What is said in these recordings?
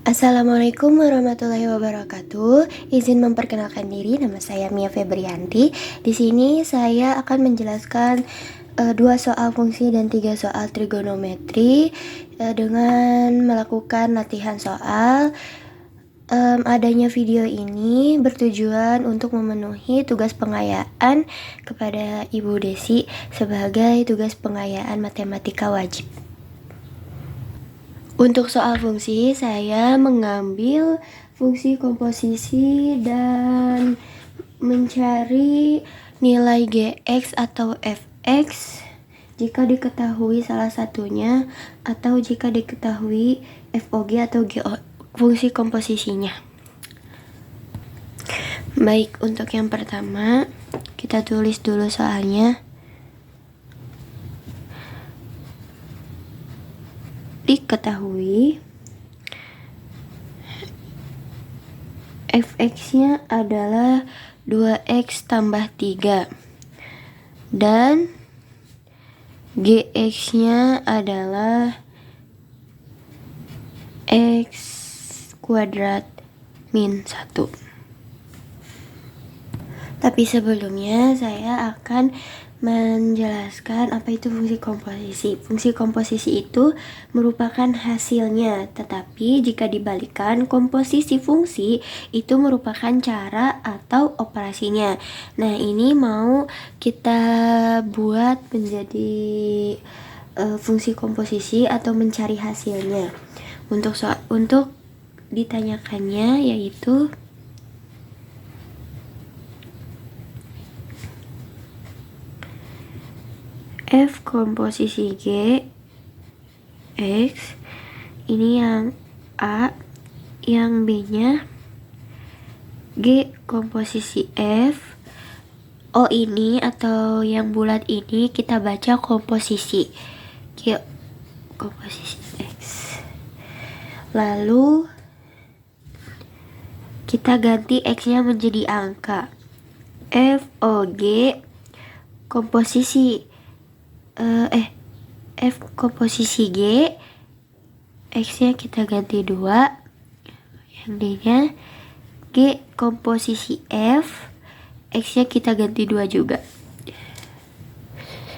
Assalamualaikum warahmatullahi wabarakatuh. Izin memperkenalkan diri, nama saya Mia Febrianti. Di sini saya akan menjelaskan 2 soal fungsi dan 3 soal trigonometri dengan melakukan latihan soal. Adanya video ini bertujuan untuk memenuhi tugas pengayaan kepada Ibu Desi sebagai tugas pengayaan matematika wajib. Untuk soal fungsi, saya mengambil fungsi komposisi dan mencari nilai Gx atau Fx jika diketahui salah satunya atau jika diketahui Fog atau GO, fungsi komposisinya. Baik, untuk yang pertama kita tulis dulu soalnya. Diketahui Fx-nya adalah 2x tambah 3 dan Gx-nya adalah x kuadrat min 1. Tapi sebelumnya saya akan menjelaskan apa itu fungsi komposisi. Fungsi komposisi itu merupakan hasilnya, tetapi jika dibalikkan, komposisi fungsi itu merupakan cara atau operasinya. Nah, ini mau kita buat menjadi fungsi komposisi atau mencari hasilnya. Untuk ditanyakannya yaitu F komposisi G X, ini yang A, yang B nya G komposisi F. O ini atau yang bulat ini kita baca komposisi G komposisi X. Lalu kita ganti X nya menjadi angka. FOG komposisi F komposisi G, X-nya kita ganti 2, yang D-nya G komposisi F, X-nya kita ganti 2 juga.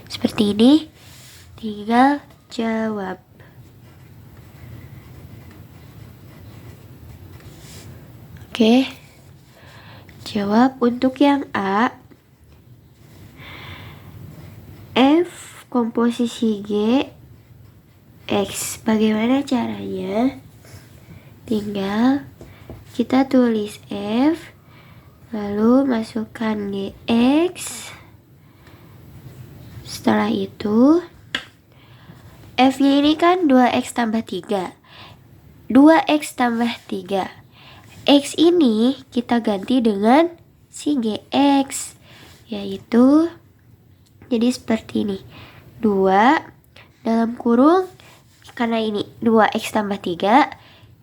Seperti ini, tinggal jawab. Oke, jawab untuk yang A, F komposisi G X. Bagaimana caranya? Tinggal kita tulis F, lalu masukkan Gx. Setelah itu F-nya ini kan 2x tambah 3. 2x tambah 3. X ini kita ganti dengan si Gx, yaitu jadi seperti ini. 2 dalam kurung, karena ini 2x tambah 3,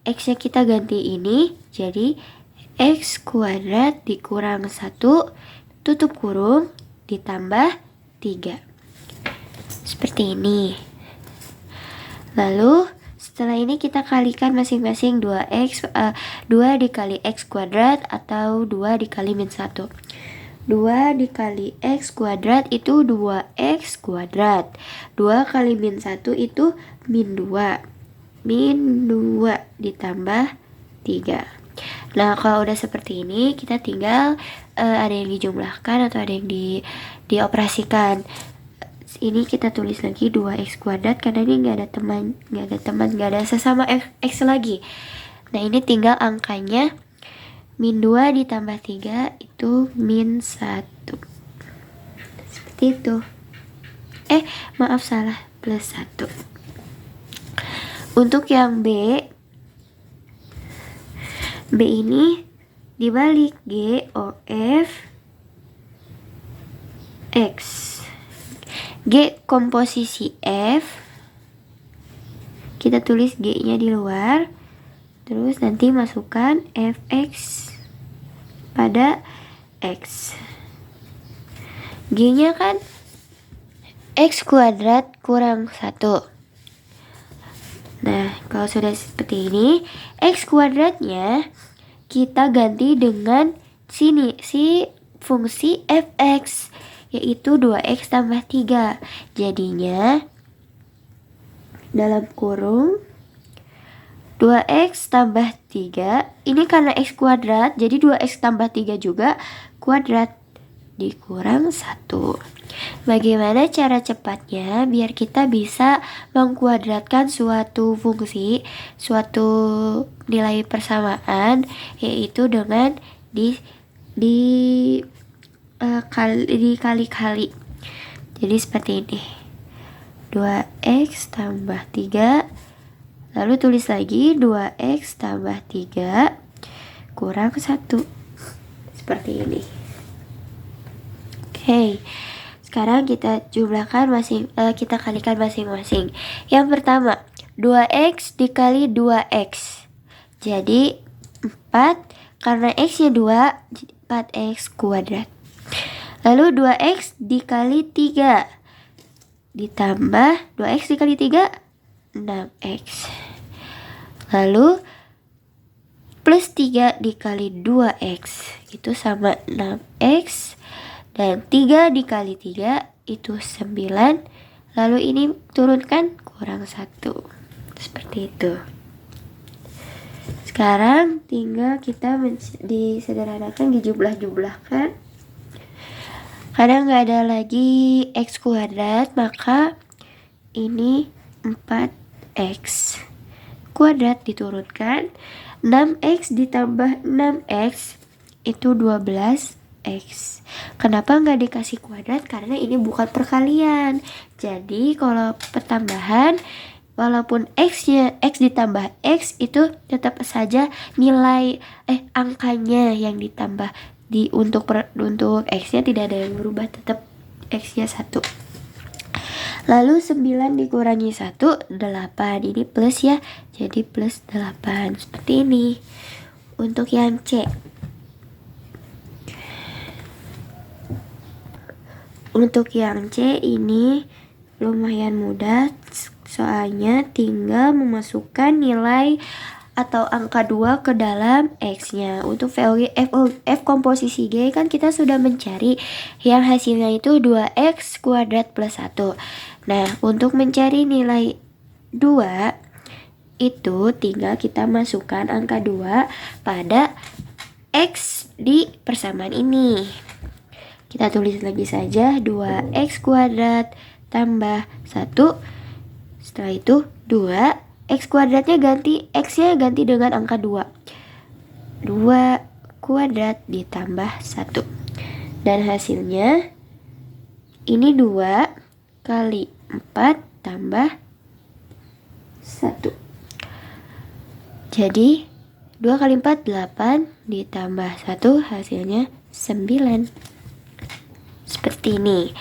x-nya kita ganti ini jadi x kuadrat dikurang 1 tutup kurung ditambah 3. Seperti ini. Lalu setelah ini kita kalikan masing-masing 2 dikali x kuadrat atau 2 dikali min 1. 2 dikali x kuadrat itu 2x kuadrat. 2 kali min 1 itu min 2. Min 2 ditambah 3. Nah, kalau udah seperti ini, kita tinggal ada yang dijumlahkan atau ada yang dioperasikan. Ini kita tulis lagi 2x kuadrat karena ini nggak ada sesama x lagi. Nah, ini tinggal angkanya min 2 ditambah 3 itu min 1. Seperti itu. Maaf salah, plus 1. Untuk yang B ini dibalik G O F X. G komposisi F, kita tulis G-nya di luar. Terus nanti masukkan Fx pada X. G-nya kan X kuadrat kurang 1. Nah, Nah, kalau sudah seperti ini, X kuadratnya kita ganti dengan sini, si fungsi fx, yaitu 2x tambah 3. Jadinya, dalam kurung 2x tambah 3, ini karena x kuadrat, jadi 2x tambah 3 juga kuadrat, dikurang 1. Bagaimana cara cepatnya biar kita bisa mengkuadratkan suatu fungsi, suatu nilai persamaan, yaitu dengan dikali-kali. Jadi seperti ini. 2x tambah 3, lalu tulis lagi 2x tambah 3 kurang 1. Seperti ini. Oke. Sekarang kita jumlahkan kita kalikan masing-masing. Yang pertama, 2x dikali 2x. Jadi 4, karena x-nya 2, 4x kuadrat. Lalu 2x dikali 3. Ditambah 2x dikali 3, 6x. Lalu plus 3 dikali 2x, itu sama 6x. Dan 3 dikali 3 itu 9. Lalu ini turunkan, kurang 1. Seperti itu. Sekarang tinggal kita disederhanakan, dijumlah-jumlahkan. Karena nggak ada lagi x kuadrat, maka ini 4x kuadrat diturunkan. 6x ditambah 6x itu 12x. Kenapa nggak dikasih kuadrat? Karena ini bukan perkalian. Jadi kalau pertambahan, walaupun x ditambah x itu tetap saja nilai angkanya yang ditambah. Untuk x-nya tidak ada yang berubah, tetap x-nya 1. Lalu 9 dikurangi 1, 8. Ini plus ya, jadi plus 8. Seperti ini. Untuk yang C. Untuk yang C ini lumayan mudah, soalnya tinggal memasukkan nilai atau angka 2 ke dalam X-nya. Untuk F komposisi G kan kita sudah mencari yang hasilnya itu 2X kuadrat plus 1. Nah, untuk mencari nilai 2 itu tinggal kita masukkan angka 2 pada X di persamaan ini. Kita tulis lagi saja 2x kuadrat tambah 1. Setelah itu 2, x kuadratnya ganti, x-nya ganti dengan angka 2. 2 kuadrat ditambah 1. Dan hasilnya ini 2 kali 4 tambah 1. Jadi 2 kali 4, 8 ditambah 1 hasilnya 9. Seperti ini.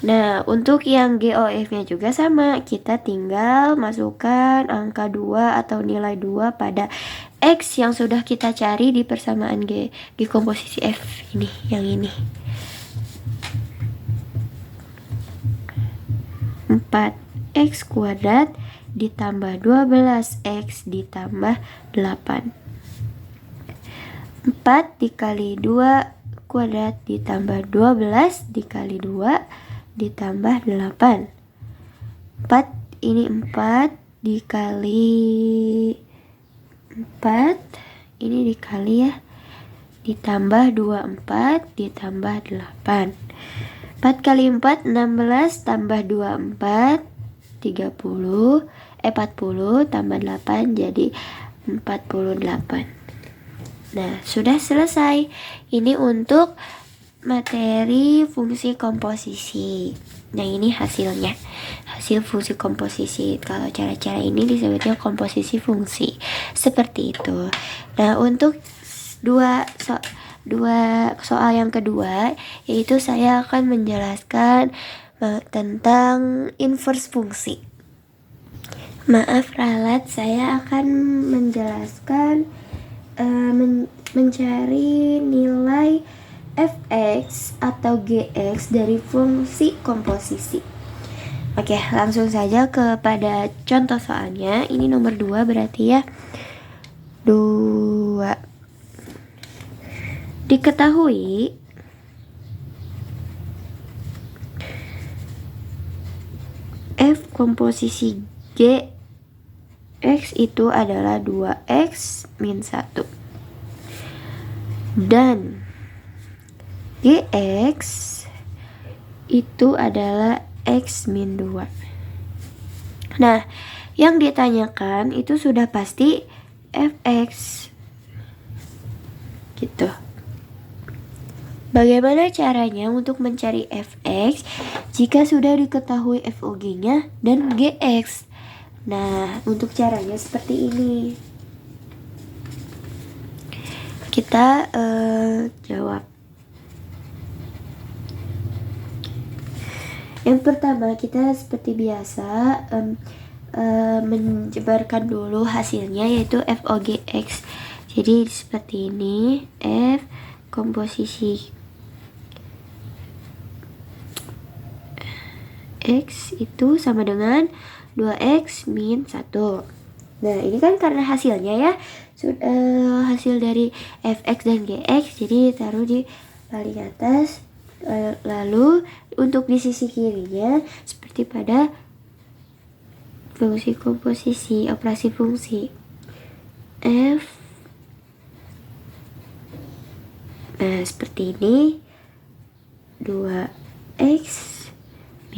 Nah, untuk yang GOF-nya juga sama. Kita tinggal masukkan angka 2 atau nilai 2 pada X yang sudah kita cari di persamaan G komposisi F ini, yang ini. 4x kuadrat ditambah 12x ditambah 8. 4 dikali 2 kuadrat ditambah 12 dikali 2 ditambah 8. 4 ini 4 dikali 4, ini dikali ya, ditambah 2, 4 ditambah 8. 4 kali 4, 16 tambah 2, 4, 40 tambah 8 jadi 48. Nah, sudah selesai. Ini untuk materi fungsi komposisi. Nah, ini hasilnya. Hasil fungsi komposisi. Kalau cara-cara ini disebutnya komposisi fungsi. Seperti itu. Nah, untuk dua soal yang kedua, yaitu saya akan menjelaskan tentang inverse fungsi. Maaf ralat, saya akan menjelaskan mencari nilai fx atau gx dari fungsi komposisi. Oke, langsung saja kepada contoh soalnya. Ini nomor 2 berarti ya. 2. Diketahui F komposisi G X itu adalah 2X min 1. Dan GX itu adalah X min 2. Nah, yang ditanyakan itu sudah pasti Fx. Gitu. Bagaimana caranya untuk mencari Fx jika sudah diketahui FOG-nya dan Gx? Nah, untuk caranya seperti ini. Kita jawab. Yang pertama, kita seperti biasa menjebarkan dulu hasilnya, yaitu FOGX. Jadi seperti ini. F komposisi X itu sama dengan 2X min 1. Nah, ini kan karena hasilnya ya, hasil dari Fx dan Gx, jadi taruh di paling atas. Lalu untuk di sisi kirinya seperti pada fungsi komposisi, operasi fungsi F. Nah, seperti ini, 2X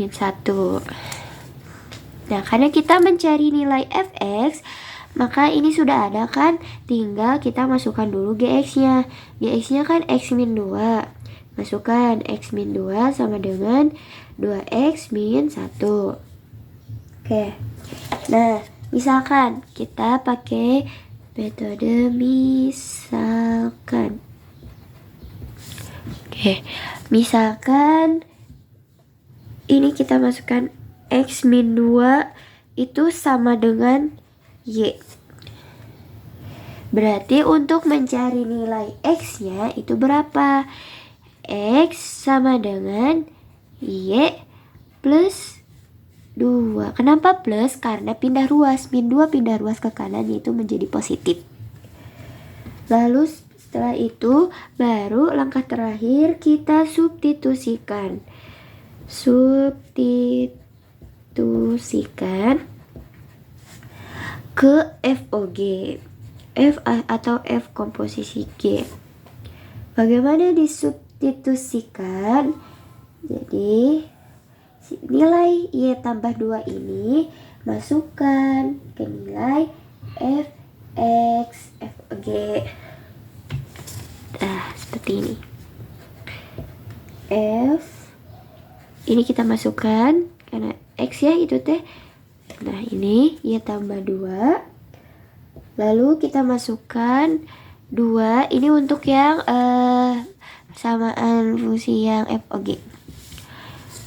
min 1. Nah, karena kita mencari nilai Fx, maka ini sudah ada kan, tinggal kita masukkan dulu Gx-nya. Gx-nya kan X min 2. Masukkan X min 2 sama dengan 2X min 1. Oke. Nah, misalkan kita pakai metode misalkan. Oke. Misalkan ini kita masukkan X min 2 itu sama dengan Y. Berarti untuk mencari nilai X-nya itu berapa? X sama dengan Y plus 2. Kenapa plus? Karena pindah ruas. Min 2 pindah ruas ke kanan, yaitu menjadi positif. Lalu setelah itu baru langkah terakhir kita substitusikan. Substitusikan ke FOG, F atau F komposisi G. Bagaimana disubstitusikan? Jadi nilai Y tambah 2 ini masukkan ke nilai Fx, FOG. Nah, seperti ini. F ini kita masukkan karena X ya itu teh. Nah, ini Y tambah 2. Lalu kita masukkan 2. Ini untuk yang samaan fungsi yang FOG.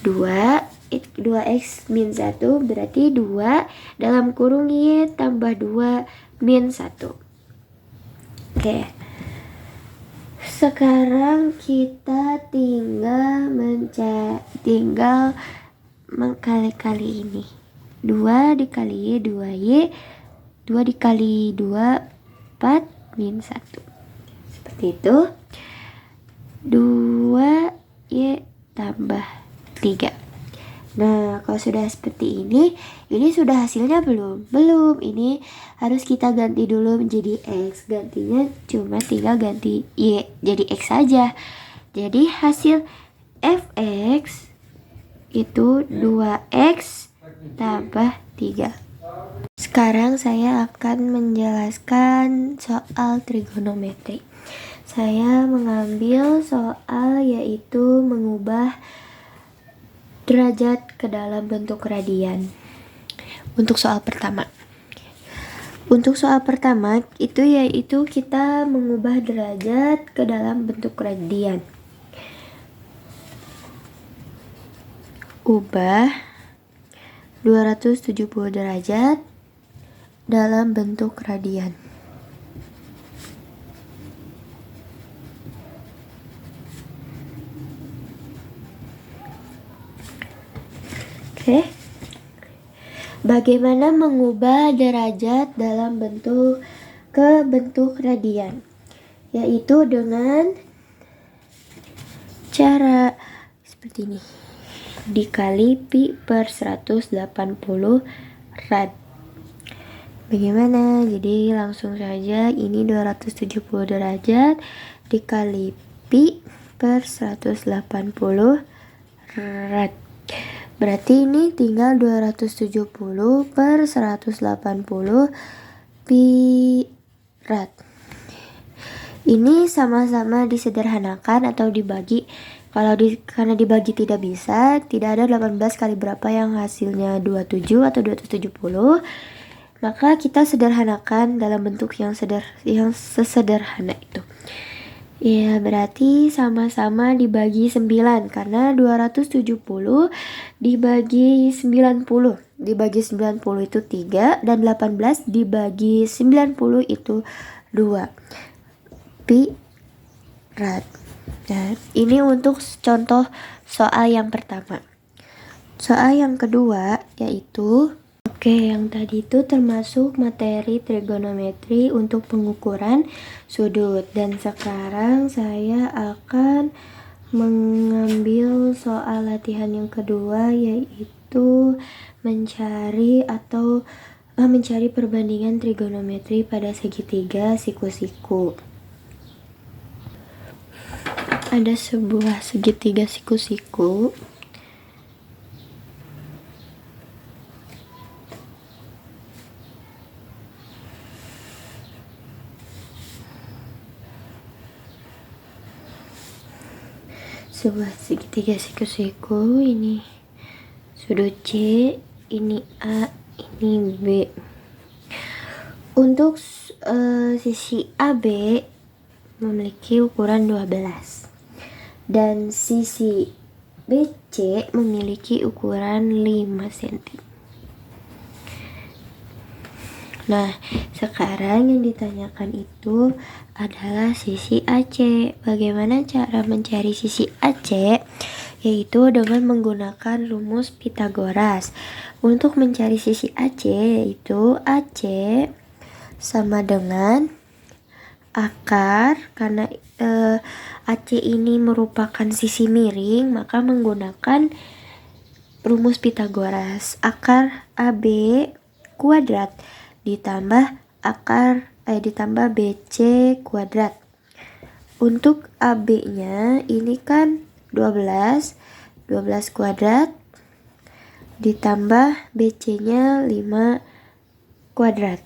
2X min 1 berarti 2 dalam kurung Y tambah 2 min 1. Oke. Sekarang kita tinggal mengkali-kali ini. 2 dikali Y, 2Y. 2 dikali 2, 4 min 1. Seperti itu. 2Y tambah 3. Nah, kalau sudah seperti ini sudah hasilnya belum? Belum. Ini harus kita ganti dulu menjadi X. Gantinya cuma tinggal ganti Y jadi X saja. Jadi hasil Fx itu 2X tambah 3. Sekarang saya akan menjelaskan soal trigonometri. Saya mengambil soal yaitu mengubah derajat ke dalam bentuk radian. Untuk soal pertama. Untuk soal pertama itu yaitu kita mengubah derajat ke dalam bentuk radian. Ubah 270 derajat dalam bentuk radian. Oke. Bagaimana mengubah derajat dalam bentuk ke bentuk radian? Yaitu dengan cara seperti ini. Dikali pi per 180 rad. Bagaimana? Jadi langsung saja ini 270 derajat dikali pi per 180 rad. Berarti ini tinggal 270 per 180 pi rad. Ini sama-sama disederhanakan atau dibagi. Karena dibagi tidak bisa, tidak ada 18 kali berapa yang hasilnya 27 atau 270. Maka kita sederhanakan dalam bentuk yang sesederhana itu. Ya, berarti sama-sama dibagi 9 karena 270 dibagi 90. Dibagi 90 itu 3 dan 18 dibagi 90 itu 2. Pi rad. Nah, ini untuk contoh soal yang pertama. Soal yang kedua yaitu yang tadi itu termasuk materi trigonometri untuk pengukuran sudut. Dan sekarang saya akan mengambil soal latihan yang kedua yaitu mencari perbandingan trigonometri pada segitiga siku-siku. Ada sebuah segitiga siku-siku. Sebuah segitiga siku-siku, ini sudut C, ini A, ini B. Untuk sisi AB memiliki ukuran 12 dan sisi BC memiliki ukuran 5 cm. Nah, sekarang yang ditanyakan itu adalah sisi AC. Bagaimana cara mencari sisi AC? Yaitu dengan menggunakan rumus Pythagoras. Untuk mencari sisi AC yaitu AC sama dengan akar, karena AC ini merupakan sisi miring, maka menggunakan rumus Pythagoras. Akar AB kuadrat ditambah ditambah BC kuadrat. Untuk AB-nya ini kan 12 kuadrat ditambah BC-nya 5 kuadrat.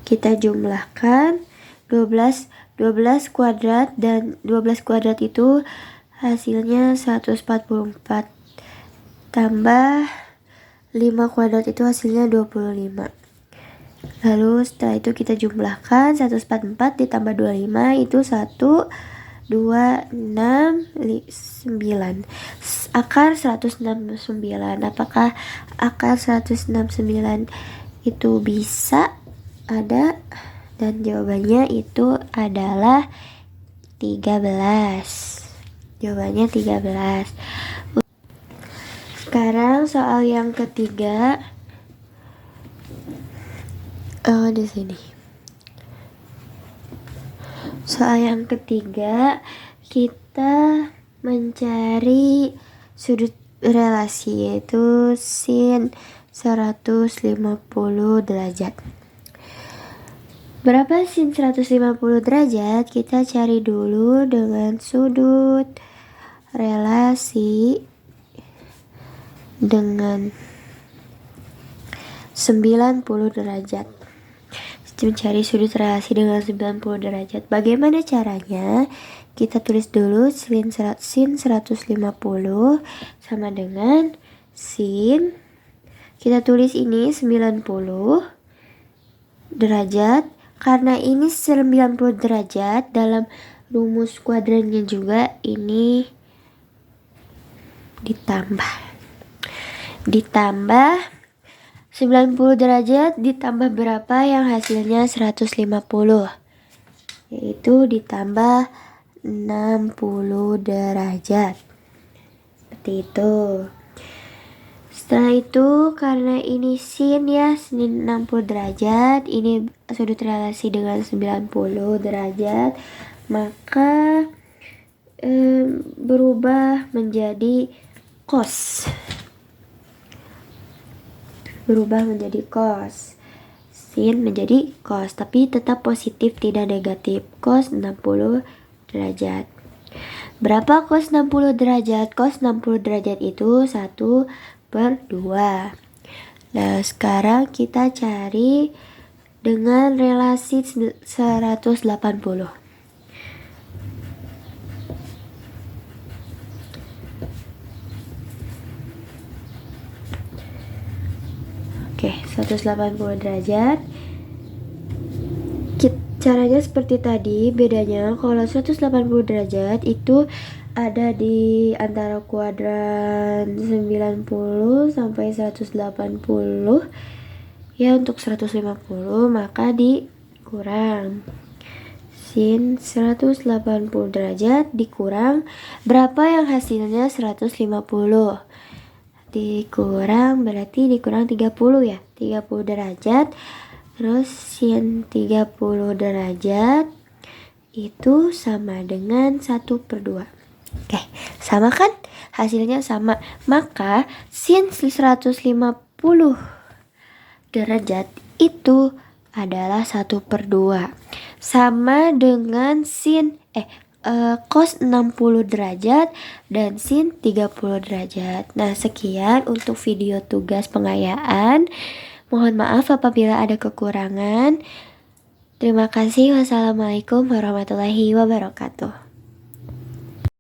Kita jumlahkan 12 kuadrat dan 12 kuadrat itu hasilnya 144 tambah 5 kuadrat itu hasilnya 25. Lalu setelah itu kita jumlahkan 144 ditambah 25 itu 1 2 6 9. Akar 169. Apakah akar 169 itu bisa ada? Dan jawabannya itu adalah 13. Jawabannya 13. Sekarang soal yang ketiga. Di sini. Soal yang ketiga, kita mencari sudut relasi yaitu sin 150 derajat. Berapa sin 150 derajat? Kita cari dulu dengan sudut relasi dengan 90 derajat. Mencari sudut relasi dengan 90 derajat. Bagaimana caranya? Kita tulis dulu sin 150 sama dengan sin, kita tulis ini 90 derajat. Karena ini 90 derajat, dalam rumus kuadrannya juga ini ditambah 90 derajat ditambah berapa yang hasilnya 150, yaitu ditambah 60 derajat seperti itu. Setelah itu karena ini sin ya, sin 60 derajat, ini sudut relasi dengan 90 derajat, maka berubah menjadi cos. Berubah menjadi cos. Sin menjadi cos, tapi tetap positif tidak negatif. Cos 60 derajat. Berapa cos 60 derajat? Cos 60 derajat itu 1/2. Nah, sekarang kita cari dengan relasi 180. Oke, 180 derajat. Caranya seperti tadi, bedanya kalau 180 derajat itu ada di antara kuadran 90 sampai 180. Ya, untuk 150 maka dikurang. Sin 180 derajat dikurang berapa yang hasilnya 150? Dikurang berarti dikurang 30 ya. 30 derajat. Terus sin 30 derajat itu sama dengan 1/2. Oke, sama kan? Hasilnya sama. Maka sin 150 derajat itu adalah 1/2. Sama dengan sin cos 60 derajat dan sin 30 derajat. Nah, sekian untuk video tugas pengayaan. Mohon maaf apabila ada kekurangan. Terima kasih. Wassalamualaikum warahmatullahi wabarakatuh.